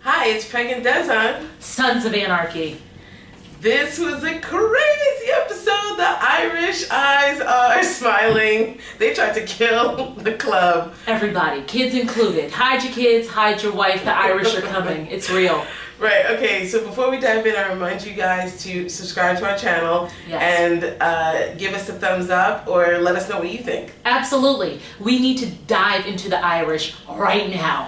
Hi, it's Peg and Dezon. Sons of Anarchy. This was a crazy episode. The Irish eyes are smiling. They tried to kill the club. Everybody, kids included. Hide your kids, hide your wife. The Irish are coming. It's real. Right, okay, so before we dive in, I remind you guys to subscribe to our channel and give us a thumbs up or let us know what you think. Absolutely. We need to dive into the Irish right now.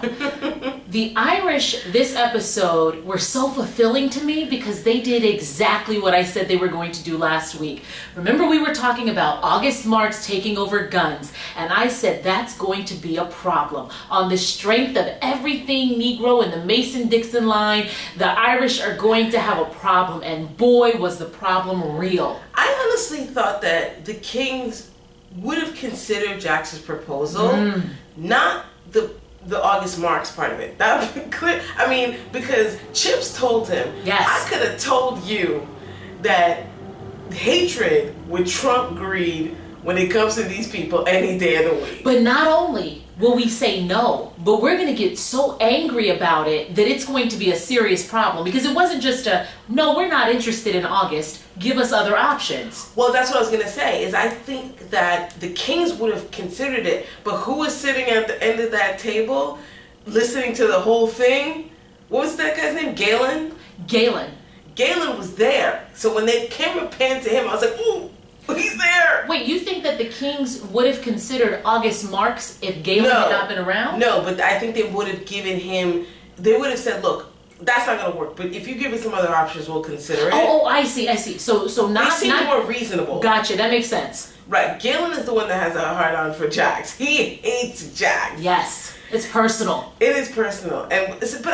The Irish, this episode, were so fulfilling to me because they did exactly what I said they were going to do last week. Remember, we were talking about August Marks taking over guns, and I said that's going to be a problem. On the strength of everything Negro in the Mason-Dixon line, the Irish are going to have a problem, and boy, was the problem real. I honestly thought that the Kings would have considered Jax's proposal, not the August Marks part of it. That would be clear. I mean, because Chips told him, yes, I could have told you that hatred would trump greed when it comes to these people any day of the week. But not only will we say no, but we're going to get so angry about it that it's going to be a serious problem, because it wasn't just a, no, we're not interested in August, give us other options. Well, that's what I was going to say, is I think that the Kings would have considered it, but who was sitting at the end of that table listening to the whole thing? What was that guy's name? Galen? Galen was there. So when the camera panned to him, I was like, ooh, he's there. Wait, you think that the Kings would have considered August Marks if Galen had not been around? No, but I think they would have given him, they would have said, look, that's not going to work, but if you give us some other options, we'll consider it. Oh, I see. So not... They seem more reasonable. Gotcha, that makes sense. Right, Galen is the one that has a hard-on for Jax. He hates Jax. Yes, it's personal. It is personal, but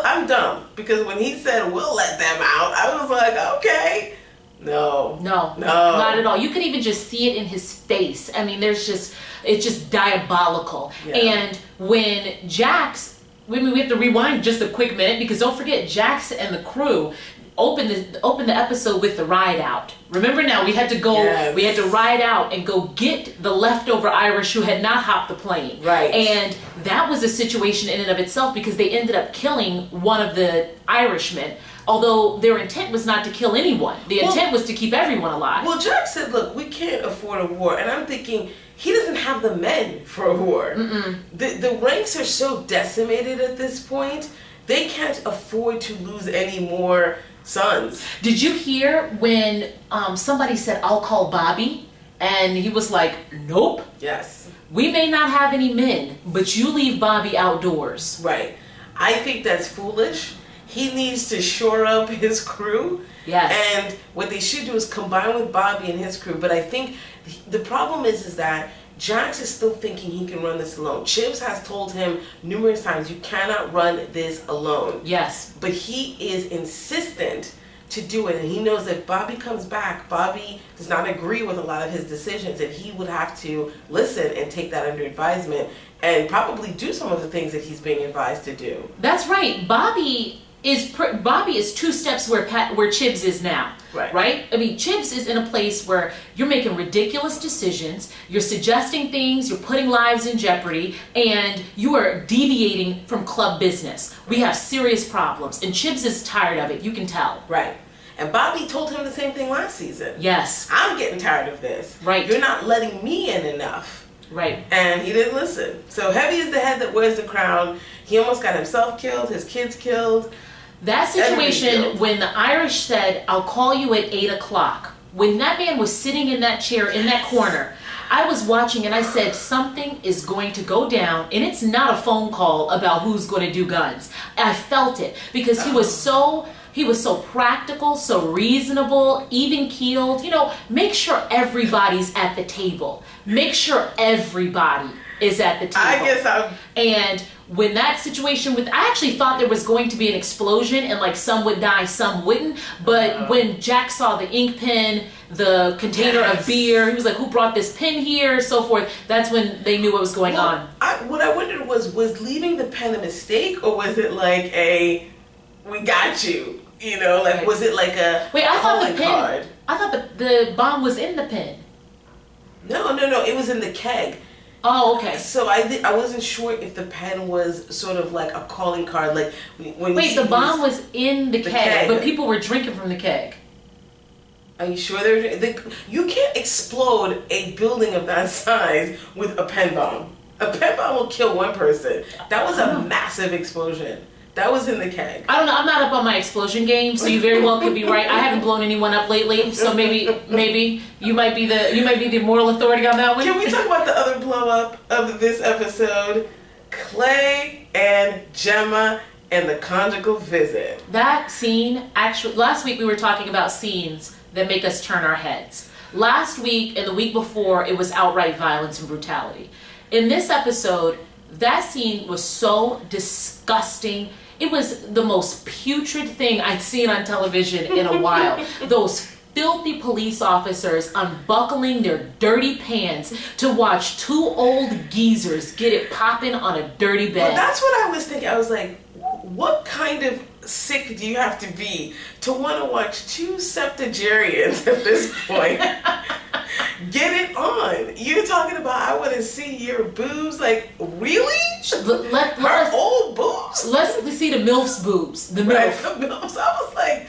I'm dumb, because when he said, we'll let them out, I was like, okay. No, not at all. You could even just see it in his face. I mean, it's just diabolical. Yeah. And when Jax, we have to rewind just a quick minute, because don't forget, Jax and the crew opened the episode with the ride out. Remember now, we had to go, we had to ride out and go get the leftover Irish who had not hopped the plane. Right. And that was a situation in and of itself, because they ended up killing one of the Irishmen. Although their intent was not to kill anyone. The intent was to keep everyone alive. Well, Jax said, look, we can't afford a war. And I'm thinking, he doesn't have the men for a war. The ranks are so decimated at this point, they can't afford to lose any more sons. Did you hear when somebody said, I'll call Bobby? And he was like, nope. Yes. We may not have any men, but you leave Bobby outdoors. Right. I think that's foolish. He needs to shore up his crew. Yes. And what they should do is combine with Bobby and his crew. But I think the problem is that Jax is still thinking he can run this alone. Chips has told him numerous times, you cannot run this alone. Yes. But he is insistent to do it. And he knows that Bobby comes back. Bobby does not agree with a lot of his decisions. And he would have to listen and take that under advisement and probably do some of the things that he's being advised to do. That's right. Bobby is two steps where Chips is now. Right? I mean, Chips is in a place where you're making ridiculous decisions, you're suggesting things, you're putting lives in jeopardy, and you are deviating from club business. We have serious problems, and Chips is tired of it. You can tell. Right. And Bobby told him the same thing last season. Yes. I'm getting tired of this. Right. You're not letting me in enough. Right. And he didn't listen. So heavy is the head that wears the crown. He almost got himself killed, his kids killed. That situation when the Irish said, I'll call you at 8 o'clock, when that man was sitting in that chair in that corner, I was watching and I said, something is going to go down, and it's not a phone call about who's going to do guns. I felt it, because he was so practical, so reasonable, even-keeled. You know, make sure everybody's at the table. Make sure everybody is at the table. And when that situation I actually thought there was going to be an explosion and like some would die, some wouldn't. But when Jack saw the ink pen, the container of beer, he was like, who brought this pen here, so forth. That's when they knew what was going on. What I wondered was leaving the pen a mistake, or was it like we got you? You know, like, was it like a calling card? I thought the bomb was in the pen. No, it was in the keg. Oh, okay. So I wasn't sure if the pen was sort of like a calling card, like when. Wait, the bomb was in the keg, but people were drinking from the keg. Are you sure you can't explode a building of that size with a pen bomb? A pen bomb will kill one person. That was a massive explosion. That was in the keg. I don't know. I'm not up on my explosion game, so you very well could be right. I haven't blown anyone up lately, so maybe you might be the moral authority on that one. Can we talk about the other blow up of this episode? Clay and Gemma and the conjugal visit. That scene, actually, last week we were talking about scenes that make us turn our heads. Last week and the week before, it was outright violence and brutality. In this episode, that scene was so disgusting. It was the most putrid thing I'd seen on television in a while. Those filthy police officers unbuckling their dirty pants to watch two old geezers get it popping on a dirty bed. Well, that's what I was thinking. I was like, what kind of sick do you have to be to want to watch two septuagenarians at this point get it on? You're talking about, I want to see your boobs? Like, really? Her old boobs? Let's see the MILF's boobs. The MILF. Right, the MILFs. I was like,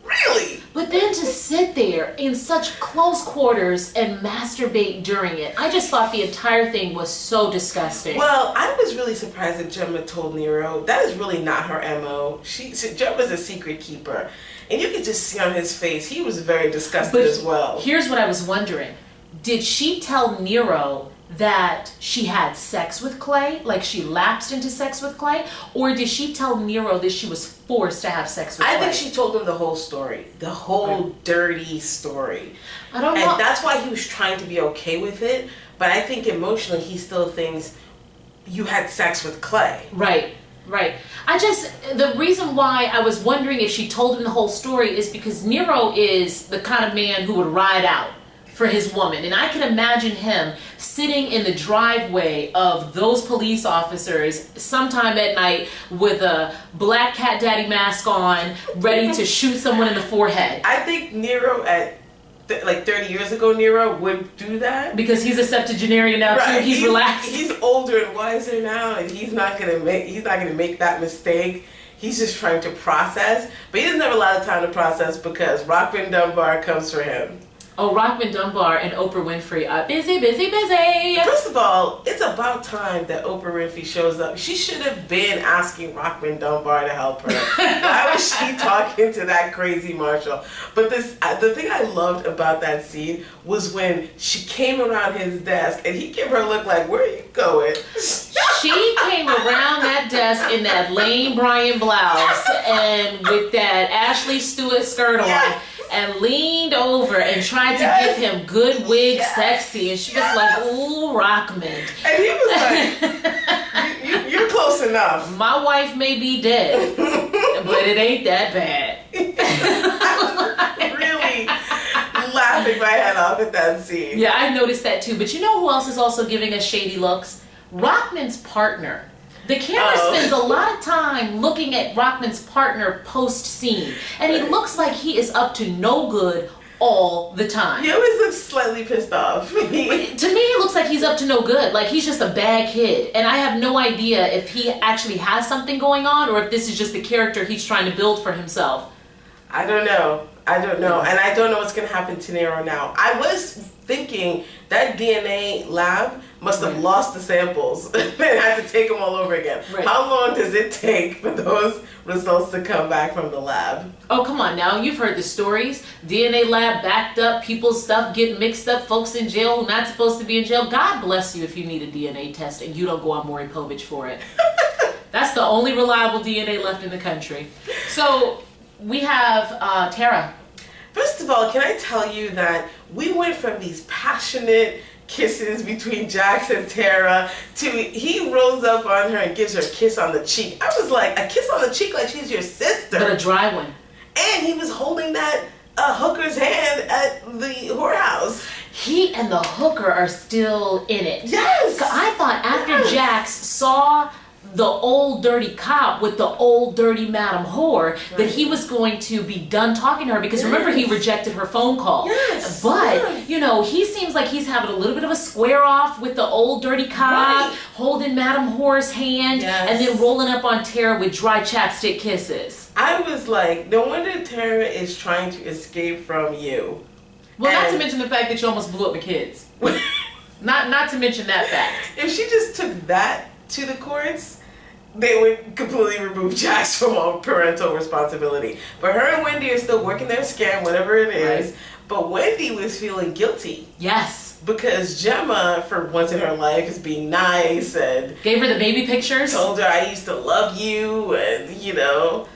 really? But then to sit there in such close quarters and masturbate during it, I just thought the entire thing was so disgusting. Well, I was really surprised that Gemma told Nero. That is really not her MO. Gemma's a secret keeper. And you could just see on his face, he was very disgusted as well. Here's what I was wondering. Did she tell Nero that she had sex with Clay? Like she lapsed into sex with Clay? Or did she tell Nero that she was forced to have sex with Clay? I think she told him the whole story. The whole dirty story. I don't know. And that's why he was trying to be okay with it. But I think emotionally he still thinks you had sex with Clay. Right. The reason why I was wondering if she told him the whole story is because Nero is the kind of man who would ride out for his woman. And I can imagine him sitting in the driveway of those police officers sometime at night with a black cat daddy mask on, ready to shoot someone in the forehead. I think Nero like 30 years ago, Nero would do that. Because he's a septuagenarian now too. He's relaxed. He's older and wiser now, and he's not gonna make that mistake. He's just trying to process. But he doesn't have a lot of time to process because Rockman Dunbar comes for him. Oh, Rockman Dunbar and Oprah Winfrey are busy. First of all, it's about time that Oprah Winfrey shows up. She should have been asking Rockman Dunbar to help her. Why was she talking to that crazy Marshall? But the thing I loved about that scene was when she came around his desk and he gave her a look like, where are you going? She came around that desk in that Lane Bryant blouse and with that Ashley Stewart skirt on. And leaned over and tried to give him good wig sexy. And she was like, ooh, Rockman. And he was like, you're close enough. My wife may be dead, but it ain't that bad. I was really laughing my head off at that scene. Yeah, I noticed that too. But you know who else is also giving us shady looks? Rockman's partner. The camera spends a lot of time looking at Rockman's partner post-scene, and he looks like he is up to no good all the time. He always looks slightly pissed off. To me, it looks like he's up to no good. Like he's just a bad kid, and I have no idea if he actually has something going on or if this is just the character he's trying to build for himself. I don't know, and I don't know what's going to happen to Nero now. I was thinking that DNA lab must have lost the samples and had to take them all over again. Right. How long does it take for those results to come back from the lab? Oh, come on now. You've heard the stories. DNA lab backed up, people's stuff getting mixed up, folks in jail who not supposed to be in jail. God bless you if you need a DNA test and you don't go on Maury Povich for it. That's the only reliable DNA left in the country. So we have Tara. First of all, can I tell you that we went from these passionate kisses between Jax and Tara to he rolls up on her and gives her a kiss on the cheek. I was like, a kiss on the cheek like she's your sister. But a dry one. And he was holding that hooker's hand at the whorehouse. He and the hooker are still in it. Yes. I thought after Jax saw the old dirty cop with the old dirty Madam Whore, that he was going to be done talking to her, because remember, he rejected her phone call. Yes. But, you know, he seems like he's having a little bit of a square off with the old dirty cop, holding Madam Whore's hand, and then rolling up on Tara with dry chapstick kisses. I was like, no wonder Tara is trying to escape from you. Well, not to mention the fact that you almost blew up the kids. Not to mention that fact. If she just took that to the courts, they would completely remove Jax from all parental responsibility. But her and Wendy are still working their scam, whatever it is. Right. But Wendy was feeling guilty. Yes. Because Gemma, for once in her life, is being nice and gave her the baby pictures. Told her, I used to love you, and, you know,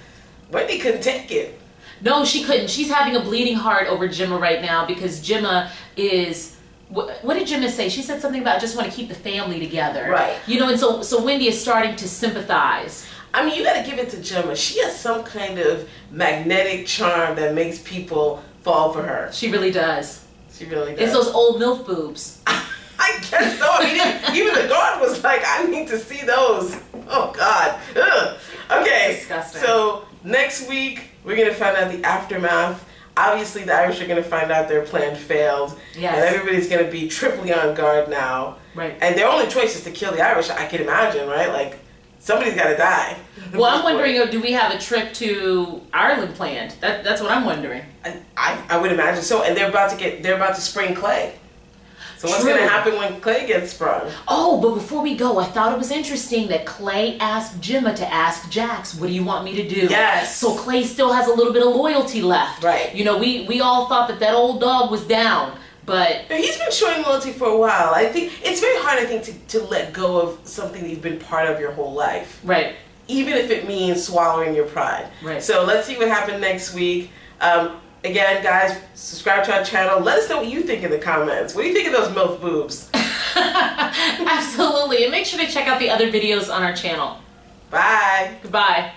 Wendy couldn't take it. No, she couldn't. She's having a bleeding heart over Gemma right now, because Gemma is... What did Gemma say? She said something about, I just want to keep the family together. Right. You know, and so Wendy is starting to sympathize. I mean, you got to give it to Gemma. She has some kind of magnetic charm that makes people fall for her. She really does. She really does. It's those old MILF boobs. I guess so. I mean, even the guard was like, I need to see those. Oh, God. Ugh. Okay. Disgusting. So next week, we're going to find out the aftermath. Obviously, the Irish are going to find out their plan failed. Yes. And everybody's going to be triply on guard now. Right. And their only choice is to kill the Irish, I can imagine, right? Like, somebody's got to die. Well, I'm wondering, do we have a trip to Ireland planned? That's what I'm wondering. I would imagine so. And they're about to spring Clay. So what's going to happen when Clay gets sprung? Oh, but before we go, I thought it was interesting that Clay asked Gemma to ask Jax, what do you want me to do? Yes. So Clay still has a little bit of loyalty left. Right. You know, we all thought that old dog was down, but... He's been showing loyalty for a while. I think it's very hard, to let go of something that's been part of your whole life. Right. Even if it means swallowing your pride. Right. So let's see what happens next week. Again, guys, subscribe to our channel. Let us know what you think in the comments. What do you think of those MILF boobs? Absolutely. And make sure to check out the other videos on our channel. Bye. Goodbye.